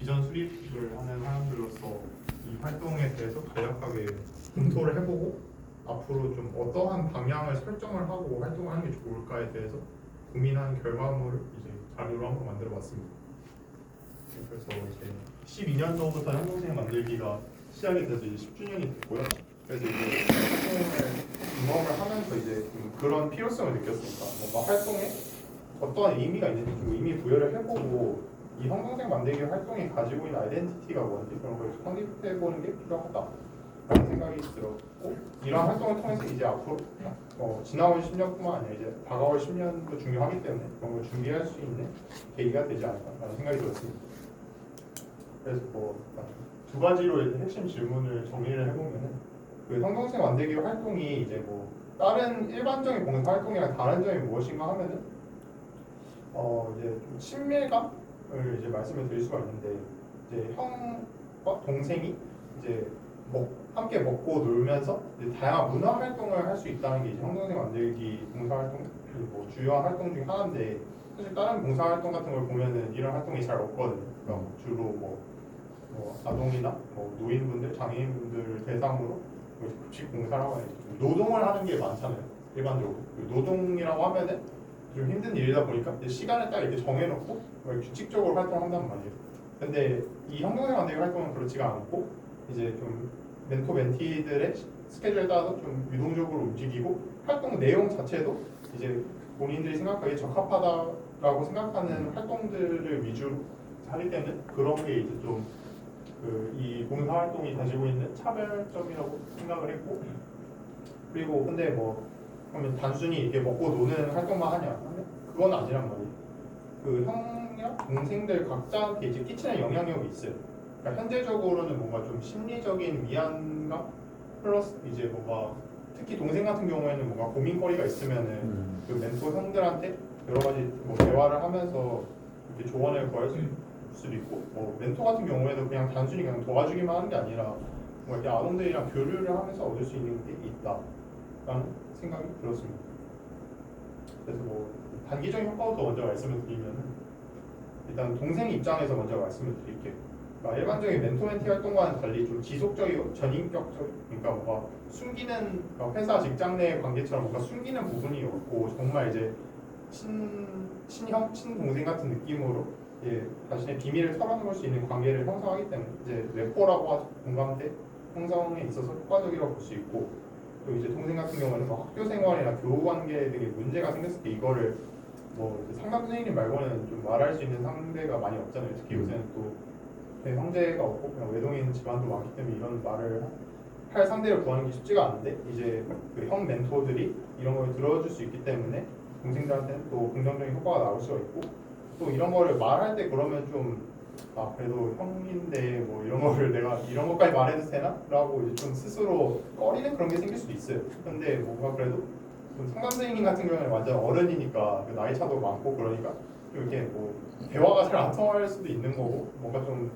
비전 수립을 하는 사람들로서 이 활동에 대해서 간략하게 검토를 해보고 앞으로 좀 어떠한 방향을 설정을 하고 활동을 하는 게 좋을까에 대해서 고민한 결과물을 이제 자료로 한번 만들어봤습니다. 그래서 이제 12년도부터 형동생 만들기가 시작이 돼서 이제 10주년이 됐고요. 그래서 이제 활동을 경험을 하면서 이제 좀 그런 필요성을 느꼈으니까 뭔가 활동에 어떠한 의미가 있는지 좀 의미 부여를 해보고 이 형동생 만들기 활동이 가지고 있는 아이덴티티가 뭔지 그런 걸 확립해보는 게 필요하다라는 생각이 들었고 이러한 활동을 통해서 이제 앞으로 지나온 10년뿐만 아니라 이제 다가올 10년도 중요하기 때문에 그런 걸 준비할 수 있는 계기가 되지 않을까라는 생각이 들었습니다. 그래서 두 가지로 이제 핵심 질문을 정리를 해보면은 그 형동생 만들기 활동이 이제 뭐 다른 일반적인 봉사 활동이랑 다른 점이 무엇인가 하면은 이제 좀 친밀감을 이제 말씀을 드릴 수가 있는데 이제 형과 동생이 이제 함께 먹고 놀면서 이제 다양한 문화 활동을 할 수 있다는 게 이제 형동생 만들기 봉사 활동 뭐 주요한 활동 중에 하나인데 사실 다른 봉사 활동 같은 걸 보면은 이런 활동이 잘 없거든요. 그러니까 주로 뭐 아동이나 노인분들, 장애인분들 대상으로 급식 봉사라고 해요. 노동을 하는 게 많잖아요. 일반적으로 노동이라고 하면은 좀 힘든 일이다 보니까 이제 시간을 딱 이렇게 정해놓고 규칙적으로 활동한단 말이에요. 근데 이 형동생 만들기 활동은 그렇지가 않고 이제 좀 멘토 멘티들의 스케줄에 따라서 좀 유동적으로 움직이고 활동 내용 자체도 이제 본인들이 생각하기에 적합하다라고 생각하는 활동들을 위주로 하기 때문에 그런 게 이제 좀 이 봉사 활동이 가지고 있는 차별점이라고 생각을 했고 그리고 근데 그러면 단순히 이렇게 먹고 노는 활동만 하냐? 그건 아니란 말이에요. 그 형이랑 동생들 각자한테 이제 끼치는 영향력이 있어요. 그러니까 현재적으로는 뭔가 좀 심리적인 위안감 플러스 이제 뭔가 특히 동생 같은 경우에는 뭔가 고민거리가 있으면은 그 멘토 형들한테 여러 가지 대화를 하면서 이렇게 조언을 구할 수도 있고 멘토 같은 경우에도 그냥 단순히 그냥 도와주기만 하는 게 아니라 이렇게 아동들이랑 교류를 하면서 얻을 수 있는 게 있다라는 생각이 들었습니다. 그래서 단기적인 효과부터 먼저 말씀을 드리면은 일단 동생 입장에서 먼저 말씀을 드릴게요. 그러니까 일반적인 멘토 멘티 활동과는 달리 좀 지속적이고 전인격적, 그러니까 뭔가 숨기는 회사 직장 내 관계처럼 뭔가 숨기는 부분이 없고 정말 이제 친형 친동생 같은 느낌으로 자신의 비밀을 털어놓을 수 있는 관계를 형성하기 때문에 이제 레포라고 하죠. 공감대 형성에 있어서 효과적이라고 볼 수 있고 또 이제 동생 같은 경우는 학교 생활이나 교우 관계에 되게 문제가 생겼을 때 이거를 상담 선생님 말고는 좀 말할 수 있는 상대가 많이 없잖아요. 특히 요새는 또 형제가 없고 그냥 외동인 집안도 많기 때문에 이런 말을 할 상대를 구하는 게 쉽지가 않은데 이제 그 형 멘토들이 이런 걸 들어줄 수 있기 때문에 동생들한테는 또 긍정적인 효과가 나올 수가 있고 또 이런 거를 말할 때 그러면 좀 그래도 형인데 이런 거를 내가 이런 것까지 말해도 되나? 라고 이제 좀 스스로 꺼리는 그런 게 생길 수도 있어요. 근데 뭔가 그래도 좀 상담 선생님 같은 경우는 완전 어른이니까 나이 차도 많고 그러니까 좀 이렇게 대화가 잘 안 통할 수도 있는 거고 뭔가 좀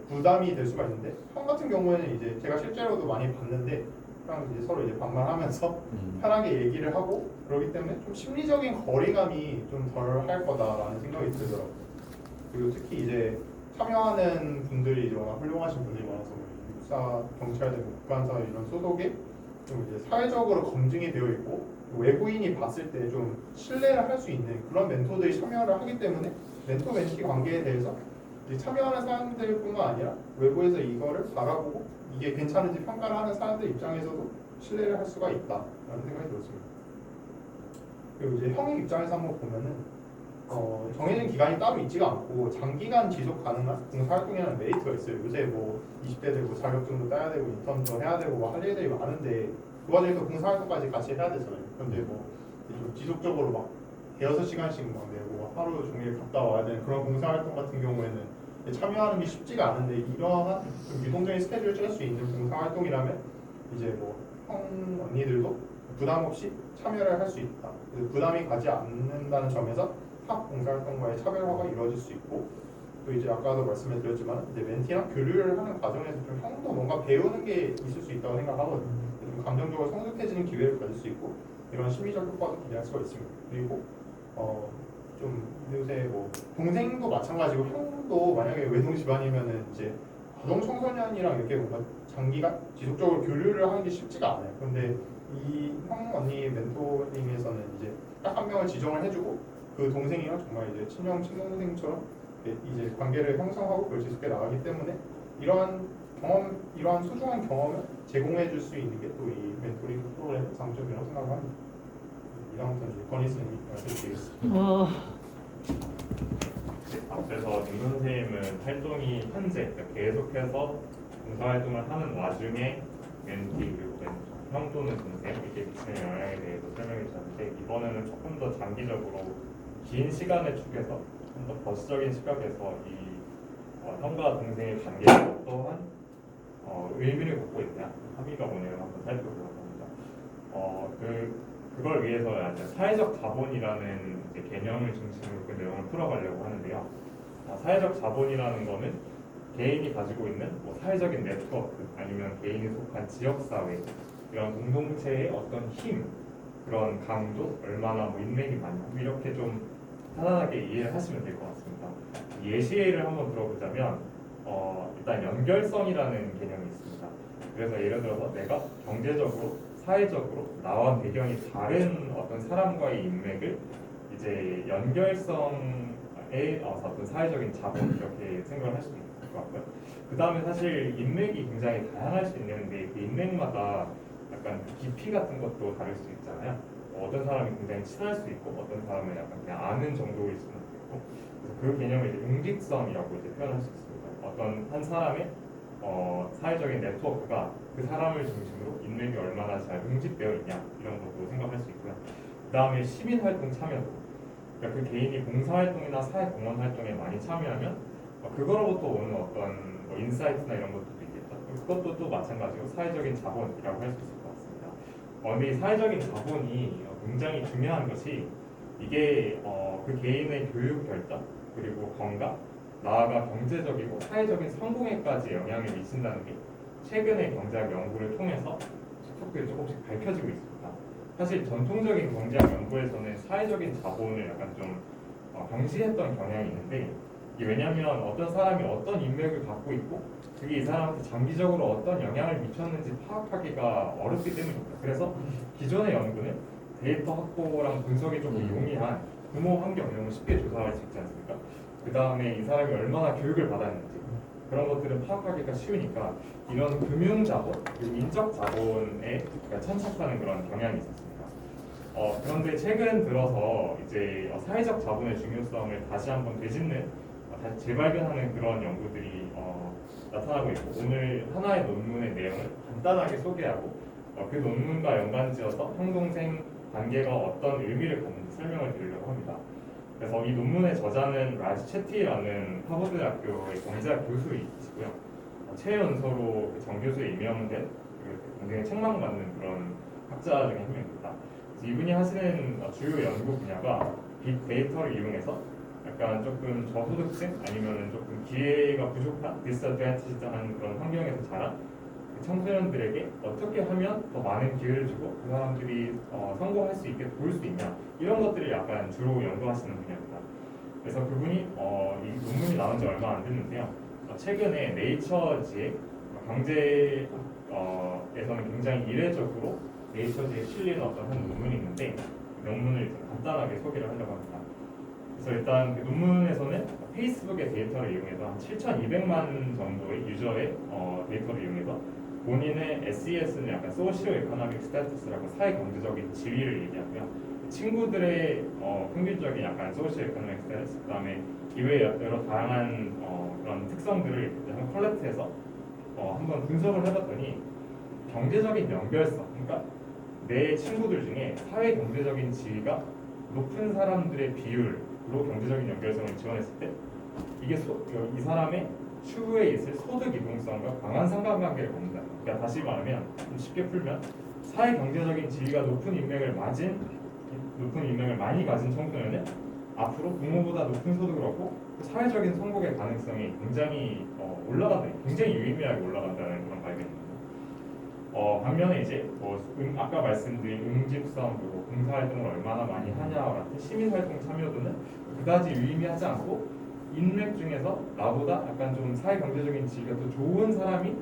부담이 될 수가 있는데 형 같은 경우에는 이제 제가 실제로도 많이 봤는데 그냥 이제 서로 이제 반말하면서 편하게 얘기를 하고 그러기 때문에 좀 심리적인 거리감이 좀 덜 할 거다라는 생각이 들더라고요. 그리고 특히 이제 참여하는 분들이 이제 워낙 훌륭하신 분들이 많아서 육사, 경찰대, 국간사 이런 소속에 좀 이제 사회적으로 검증이 되어 있고 외부인이 봤을 때 좀 신뢰를 할 수 있는 그런 멘토들이 참여를 하기 때문에 멘토 멘티 관계에 대해서 이제 참여하는 사람들뿐만 아니라 외부에서 이거를 바라보고 이게 괜찮은지 평가를 하는 사람들 입장에서도 신뢰를 할 수가 있다라는 생각이 들었습니다. 그리고 이제 형의 입장에서 한번 보면은 정해진 기간이 따로 있지가 않고 장기간 지속 가능한 봉사활동이라는 메리트가 있어요. 요새 20대들 자격증도 따야 되고 인턴도 해야 되고 할 일들이 많은데 그 과정에서 봉사활동까지 같이 해야 되잖아요. 근데 좀 지속적으로 대여섯 시간씩 내고 하루 종일 갔다 와야 되는 그런 봉사활동 같은 경우에는 참여하는 게 쉽지가 않은데 이러한 좀 유동적인 스케줄을 짤 수 있는 봉사활동이라면 이제 형 언니들도 부담 없이 참여를 할 수 있다. 부담이 가지 않는다는 점에서 학 봉사활동과의 차별화가 이루어질 수 있고 또 이제 아까도 말씀을 드렸지만 이제 멘티랑 교류를 하는 과정에서 좀 형도 뭔가 배우는 게 있을 수 있다고 생각하거든요. 좀 감정적으로 성숙해지는 기회를 가질 수 있고 이런 심리적 효과도 기대할 수가 있습니다. 그리고 좀 요새 동생도 마찬가지고 학급도 만약에 외동 집안이면은 이제 아동 청소년이랑 이렇게 뭔가 장기간 지속적으로 교류를 하는 게 쉽지가 않아요. 근데 이 형 언니 멘토링에서는 이제 딱 한 명을 지정을 해주고 그 동생이랑 정말 이제 친형 친동생처럼 이제 관계를 형성하고 그걸 지속해 나가기 때문에 이러한 경험, 이러한 소중한 경험을 제공해줄 수 있는 게 또 이 멘토링 프로그램의 장점이라고 생각을 합니다. 이다음부터 이제 건희 선생님이 말씀드리겠습니다. 앞에서 김 선생님은 활동이 현재 그러니까 계속해서 봉사활동을 하는 와중에 멘티 그리고 형 또는 동생 이렇게 미치는 영향에 대해서 설명해 주셨는데 이번에는 조금 더 장기적으로 긴 시간의 축에서 좀 더 거시적인 시각에서 이 형과 동생의 관계가 어떠한 의미를 갖고 있냐 합의가 뭐냐를 한번 살펴보려고 합니다. 그걸 위해서 사회적 자본이라는 이제 개념을 중심으로 그 내용을 풀어가려고 하는데요. 사회적 자본이라는 거는 개인이 가지고 있는 뭐 사회적인 네트워크 아니면 개인이 속한 지역사회 이런 공동체의 어떤 힘 그런 강도 얼마나 뭐 인맥이 많고 이렇게 좀 편안하게 이해를 하시면 될 것 같습니다. 예시를 한번 들어보자면 일단 연결성이라는 개념이 있습니다. 그래서 예를 들어서 내가 경제적으로 사회적으로 나와 배경이 다른 어떤 사람과의 인맥을 이제 연결성의 어떤 사회적인 자본 이렇게 생각을 할 수도 있을 것 같고요. 그 다음에 사실 인맥이 굉장히 다양할 수 있는데 그 인맥마다 약간 깊이 같은 것도 다를 수 있잖아요. 어떤 사람이 굉장히 친할 수 있고 어떤 사람은 약간 그냥 아는 정도일 수도 있고 그래서 그 개념을 이제 융직성이라고 이제 표현할 수 있습니다. 어떤 한 사람의 사회적인 네트워크가 그 사람을 중심으로 인맥이 얼마나 잘 응집되어 있냐 이런 것도 생각할 수 있고요. 그 다음에 시민활동 참여도 그러니까 그 개인이 봉사활동이나 사회공헌 활동에 많이 참여하면 그거로부터 오는 어떤 뭐 인사이트나 이런 것들도 있겠죠. 그것도 또 마찬가지로 사회적인 자본이라고 할 수 있을 것 같습니다. 근데 이 사회적인 자본이 굉장히 중요한 것이 이게 그 개인의 교육 결정 그리고 건강 나아가 경제적이고 사회적인 성공에까지 영향을 미친다는 게 최근의 경제학 연구를 통해서 속속들이 조금씩 밝혀지고 있습니다. 사실 전통적인 경제학 연구에서는 사회적인 자본을 약간 좀 경시했던 경향이 있는데 이게 왜냐하면 어떤 사람이 어떤 인맥을 갖고 있고 그게 이 사람한테 장기적으로 어떤 영향을 미쳤는지 파악하기가 어렵기 때문입니다. 그래서 기존의 연구는 데이터 확보랑 분석이 좀 용이한 규모 환경 이런 거 쉽게 조사할 수 있지 않습니까? 그 다음에 이 사람이 얼마나 교육을 받았는지 그런 것들은 파악하기가 쉬우니까 이런 금융 자본, 그리고 인적 자본에 천착하는 그런 경향이 있었습니다. 그런데 최근 들어서 이제 사회적 자본의 중요성을 다시 한번 되짚는, 다시 재발견하는 그런 연구들이 나타나고 있고 오늘 하나의 논문의 내용을 간단하게 소개하고 그 논문과 연관지어서 형동생 관계가 어떤 의미를 갖는지 설명을 드리려고 합니다. 그래서 이 논문의 저자는 라지 채티라는 하버드대학교의 경제학 교수이시고요. 최연소로 정교수에 임명된 굉장히 책망받는 그런 학자 중에 한 명입니다. 그래서 이분이 하시는 주요 연구 분야가 빅데이터를 이용해서 약간 조금 저소득층 아니면 조금 기회가 부족한 디스어드밴티지한 그런 환경에서 자란 청소년들에게 어떻게 하면 더 많은 기회를 주고 그 사람들이 성공할 수 있게 도울 수 있냐 이런 것들을 약간 주로 연구하시는 분야입니다. 그래서 그분이 이 논문이 나온 지 얼마 안 됐는데요. 최근에 네이처지의 경제에서는 굉장히 이례적으로 네이처지에 실린 어떤 한 논문이 있는데 논문을 간단하게 소개를 하려고 합니다. 그래서 일단 그 논문에서는 페이스북의 데이터를 이용해서 한 7,200만 정도의 유저의 데이터를 이용해서 본인의 SES는 약간 소시오 에코노믹 스태투스라고 사회 경제적인 지위를 얘기하고요. 친구들의 평균적인 약간 소시오 에코노믹 스태투스 그다음에 이외에 여러 다양한 그런 특성들을 한번 컬렉트해서 한번 분석을 해봤더니 경제적인 연결성 그러니까 내 친구들 중에 사회 경제적인 지위가 높은 사람들의 비율로 경제적인 연결성을 지원했을 때 이게 이 사람의 추후에 있을 소득 이동성과 강한 상관관계를 갖는다. 그러니까 다시 말하면 좀 쉽게 풀면 사회 경제적인 지위가 높은 인맥을 많이 가진 청소년은 앞으로 부모보다 높은 소득을 얻고 사회적인 성공의 가능성이 굉장히 굉장히 유의미하게 올라간다는 그런 발견입니다. 반면에 이제 아까 말씀드린 응집성 그리고 봉사활동을 얼마나 많이 하냐와 같은 시민활동 참여도는 그다지 유의미하지 않고 인맥 중에서 나보다 약간 좀 사회 경제적인 지위가 더 좋은 사람이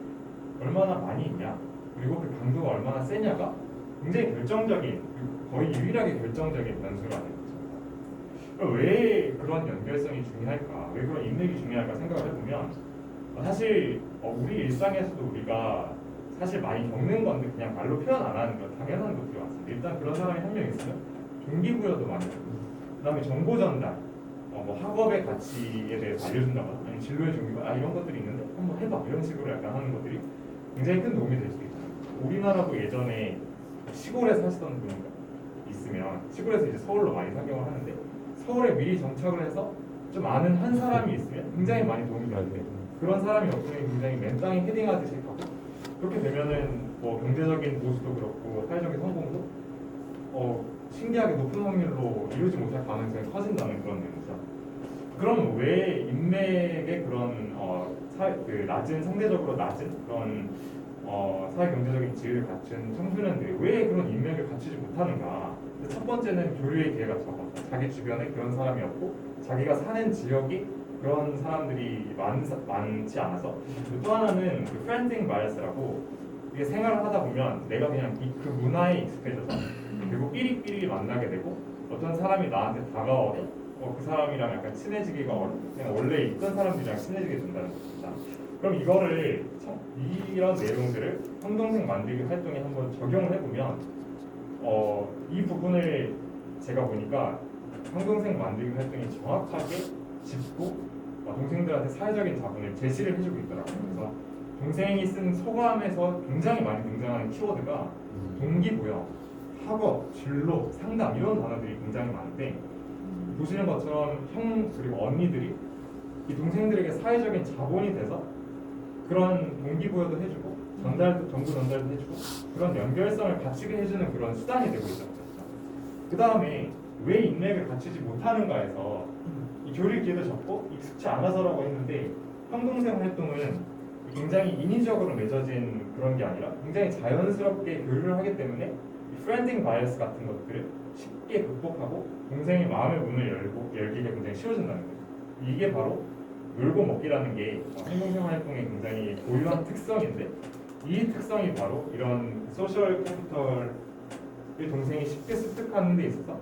얼마나 많이 있냐, 그리고 그 강도가 얼마나 세냐가 굉장히 결정적인, 그리고 거의 유일하게 결정적인 변수라는 거죠. 그럼 왜 그런 연결성이 중요할까? 왜 그런 인맥이 중요할까 생각을 해보면 사실 우리 일상에서도 우리가 사실 많이 겪는 건데 그냥 말로 표현 안 하는 건 당연한 것들이 많습니다. 일단 그런 사람이 한 명 있으면 동기부여도 많이 되고, 그다음에 정보 전달, 뭐 학업의 가치에 대해서 알려준다거나 아니면 진로의 종류가 이런 것들이 있는데 한번 해봐 이런 식으로 약간 하는 것들이 굉장히 큰 도움이 될 수 있다. 우리나라도 예전에 시골에 사시던 분이 있으면 시골에서 이제 서울로 많이 상경을 하는데 서울에 미리 정착을 해서 좀 아는 한 사람이 있으면 굉장히 많이 도움이 되는데 그런 사람이 없으면 굉장히 맨땅에 헤딩하듯이 하고, 그렇게 되면은 뭐 경제적인 보수도 그렇고 사회적인 성공도 신기하게 높은 확률로 이루지 못할 가능성이 커진다는 그런 내용이죠. 그럼 왜 인맥의 그런 그 낮은, 상대적으로 낮은 그런 사회 경제적인 지위를 갖춘 청소년들이 왜 그런 인맥을 갖추지 못하는가? 첫 번째는 교류의 기회가 적어서 자기 주변에 그런 사람이 없고 자기가 사는 지역이 그런 사람들이 많지 않아서, 또 하나는 그 프렌딩 바이어스라고, 이게 생활을 하다 보면 내가 그냥 그 문화에 익숙해져서 그리고 삐리삐리 만나게 되고 어떤 사람이 나한테 다가와도 그 사람이랑 약간 친해지기가 그냥 원래 있던 사람들이랑 친해지게 된다는 겁니다. 그럼 이런 내용들을 형동생 만들기 활동에 한번 적용을 해보면 이 부분을 제가 보니까 형동생 만들기 활동이 정확하게 짚고 동생들한테 사회적인 자본을 제시를 해주고 있더라고요. 그래서 동생이 쓴 소감에서 굉장히 많이 등장하는 키워드가 동기부여, 학업, 진로, 상담 이런 단어들이 굉장히 많은데, 보시는 것처럼 형 그리고 언니들이 이 동생들에게 사회적인 자본이 돼서 그런 동기부여도 해주고 정보 전달도 해주고 그런 연결성을 갖추게 해주는 그런 수단이 되고 있다는 거죠. 그 다음에 왜 인맥을 갖추지 못하는가에서 이 교류 기회도 적고 익숙치 않아서라고 했는데, 형동생 활동은 굉장히 인위적으로 맺어진 그런 게 아니라 굉장히 자연스럽게 교류를 하기 때문에 이 프렌딩 바이어스 같은 것들을 쉽게 극복하고 동생의 마음의 문을 열기가 굉장히 쉬워진다는 거죠. 이게 바로 놀고 먹기라는 게 형동생 활동의 굉장히 고유한 특성인데, 이 특성이 바로 이런 소셜 캐피털을 동생이 쉽게 습득하는 데 있어서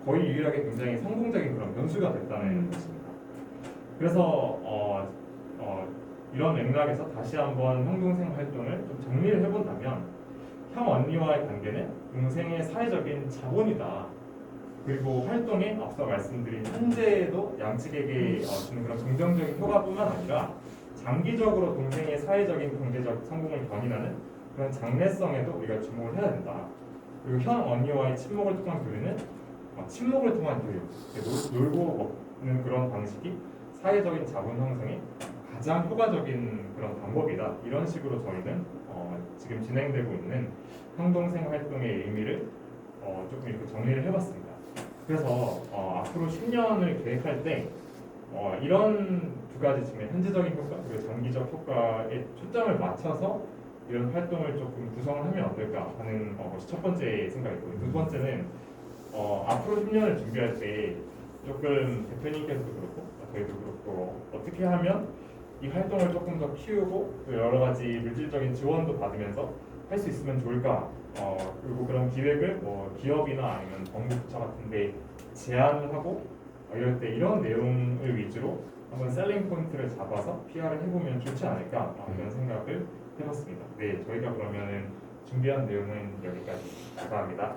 거의 유일하게 굉장히 성공적인 그런 변수가 됐다는 것입니다. 그래서 이런 맥락에서 다시 한번 형동생 활동을 좀 정리를 해본다면, 형 언니와의 관계는 동생의 사회적인 자본이다. 그리고 활동에 앞서 말씀드린 현재에도 양측에게 주는 그런 긍정적인 효과뿐만 아니라 장기적으로 동생의 사회적인 경제적 성공을 견인하는 그런 장래성에도 우리가 주목을 해야 된다. 그리고 형 언니와의 친목을 통한 교류는 친목을 통한 교류, 놀고 먹는 그런 방식이 사회적인 자본 형성에 가장 효과적인 그런 방법이다. 이런 식으로 저희는 지금 진행되고 있는 형동생 활동의 의미를 조금 이렇게 정리를 해봤습니다. 그래서 앞으로 10년을 계획할 때 이런 두 가지 측면, 현재적인 효과 그리고 장기적 효과에 초점을 맞춰서 이런 활동을 조금 구성을 하면 어떨까 하는 것이 첫 번째 생각이고요. 두 번째는 앞으로 10년을 준비할 때 조금 대표님께서도 그렇고 저희도 그렇고 어떻게 하면 이 활동을 조금 더 키우고 또 여러 가지 물질적인 지원도 받으면서 할 수 있으면 좋을까, 그리고 그런 기획을 뭐 기업이나 아니면 정부 부처 같은데 제안을 하고 이럴 때 이런 내용을 위주로 한번 셀링 포인트를 잡아서 PR을 해보면 좋지 않을까 이런 생각을 해봤습니다. 네, 저희가 그러면은 준비한 내용은 여기까지. 감사합니다.